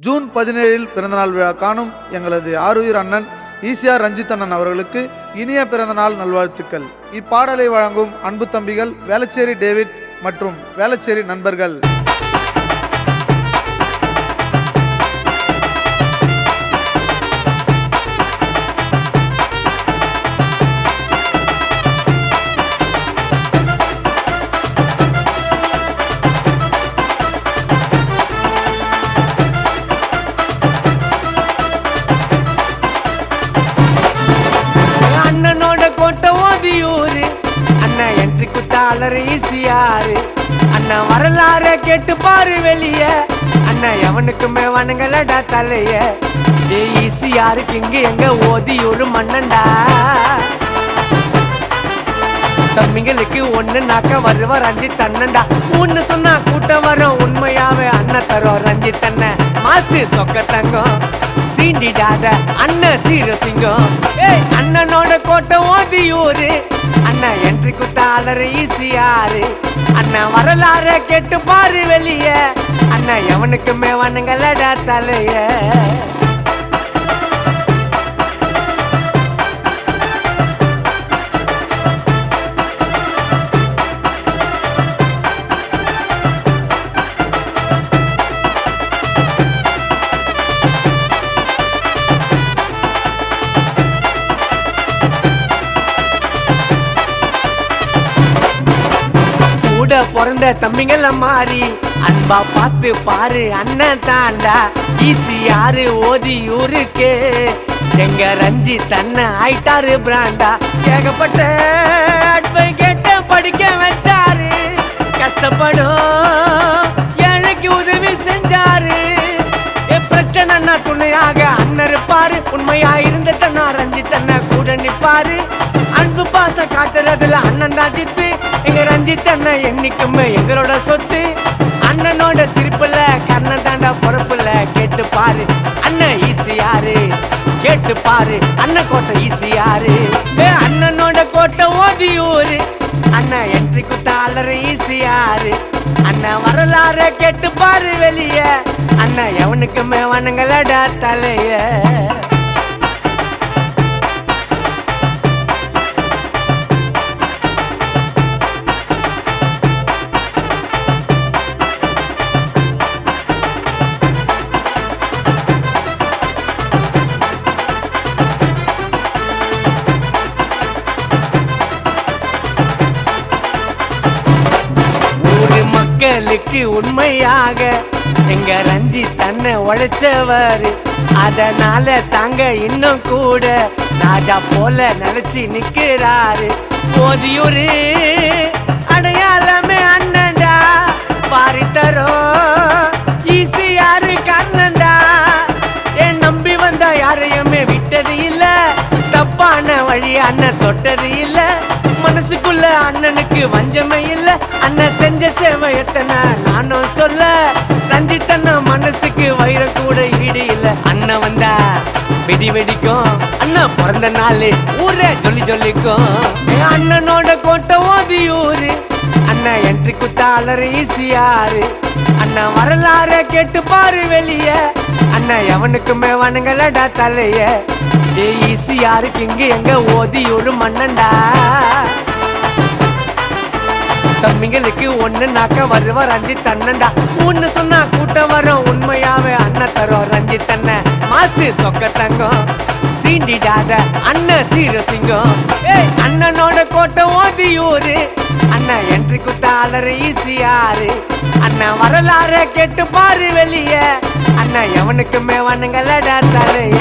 June 17 பிறந்தநாள் விழா காணும் எங்களது ஆருயிர் அண்ணன் ஈசிஆர் ரஞ்சித் அண்ணன் அவர்களுக்கு இனிய பிறந்தநாள் நல்வாழ்த்துக்கள். இப்பாடலை வழங்கும் அன்பு தம்பிகள் வேளச்சேரி டேவிட் மற்றும் வேளச்சேரி நண்பர்கள். அண்ணா என்ட்ரி குத்தாளர் ஈசிஆர் அண்ணா வரலாறு கேட்டு பாரு வெளிய அண்ணா எவனுக்குமே வணங்கலடா தலைய ஈசிஆருக்கு இங்க எங்க ஓதி ஒரு மன்னன்டா தம்பிங்களுக்கு ஒண்ணு நாக்க வருவ ரஞ்சித் அண்ணன்டா ஒண்ணு சொன்னா கூட்டம் வரும் உண்மையாவே அண்ணன் தரோம் ரஞ்சித் அண்ணன் மாசு சொக்க தங்கம் சீண்டிடாத அண்ணன் சீரசிங்கம் அண்ணனோட கோட்டை ஓதியூரு அண்ணா என்ட்ரி குத்தாளர் ஈசிஆர் அண்ணா வரலாறு கேட்டு பாரு வெளிய அண்ணா எவனுக்குமே வணங்கலடா தலைய பிறந்த தம்பிங்கள மாறி அன்பா பார்த்து பாரு அண்ணன் தாண்டா ஈசிஆர் ஓதியூருக்கு எங்க ரஞ்சித் அண்ணன் ஆயிட்டாரு பிராண்டா கேட்கப்பட்ட அட்வொகேட்ட படிக்க வச்சாரு கஷ்டப்படும் எனக்கு உதவி செஞ்சாரு பிரச்சனை துணையாக அண்ணன் இருப்பாரு உண்மையா இருந்துட்டா ரஞ்சித் அண்ணன் கூட நிப்பாரு அன்பு பாசம் காட்டுறதுல அண்ணன் தான் ஜித்து எங்க ரஞ்சித் அண்ணன் என்னைக்குமே எங்களோட சொத்து அண்ணனோட சிரிப்புல கண்ணன் தாண்டா பொறுப்புல கேட்டு பாரு அண்ணன் ஈசிஆர் கேட்டு பாரு அண்ணன் கோட்டை ஈசிஆர் அண்ணனோட கோட்டை ஓதியூரு அண்ணா என்ட்ரி குத்தாளர் ஈசிஆர் அண்ணா வரலாறு கேட்டு பாரு வெளிய அண்ணா எவனுக்குமே வணங்கலடா தலைய மக்களுக்கு உண்மையாக எங்க ரஞ்சித் அண்ணன் உழைச்சவர் அதனால தாங்க இன்னும் கூட ராஜா போல நினைச்சு நிக்கிறாரு ஓதியூரு அடையாளமே அண்ணன்டா பாரி தரோம் ஈசிஆர் கண்ணன்டா என் நம்பி வந்த யாரையுமே விட்டது இல்ல தப்பான வழி அண்ணன் தொட்டது இல்ல மனசுக்குள்ள அண்ணனுக்கு வஞ்சமே இல்ல அண்ணன் செஞ்ச சேவை எத்தனை நானும் சொல்ல ரஞ்சித் அண்ணன் மனசுக்கு வைரம் கூட ஈடு இல்ல அண்ணன் வந்தா வெடி வெடிக்கும் அண்ணன் பிறந்த நாள் ஊரே சொல்லி சொல்லிக்கும் அண்ணனோட கோட்டை ஓதியூரு அண்ணா என்ட்ரி குத்தாளர் ஈசிஆர் அண்ணா வரலாறு கேட்டு பாரு வெளிய அண்ணா எவனுக்குமே வணங்கலடா தலைய ஈசிஆருக்கு இங்க எங்க ஓதியூரு மன்னன்டா தம்பிங்களுக்கு ஒண்ணு நாக்க வருவ ரஞ்சித் அண்ணன்டா ஒண்ணு சொன்னா கூட்டம் வரும் உண்மையாவே அண்ணன் தரோம் ரஞ்சித் அண்ணன் மாசு சொக்க தங்கம் சீண்டிடாத அண்ணன் சீரசிங்கம் அண்ணனோட கோட்டை ஓதியூரு அண்ணா என்ட்ரி குத்தாளர் ஈசிஆர் அண்ணா வரலாறு கேட்டு பாரு வெளிய அண்ணா எவனுக்குமே வணங்கலடா தலைய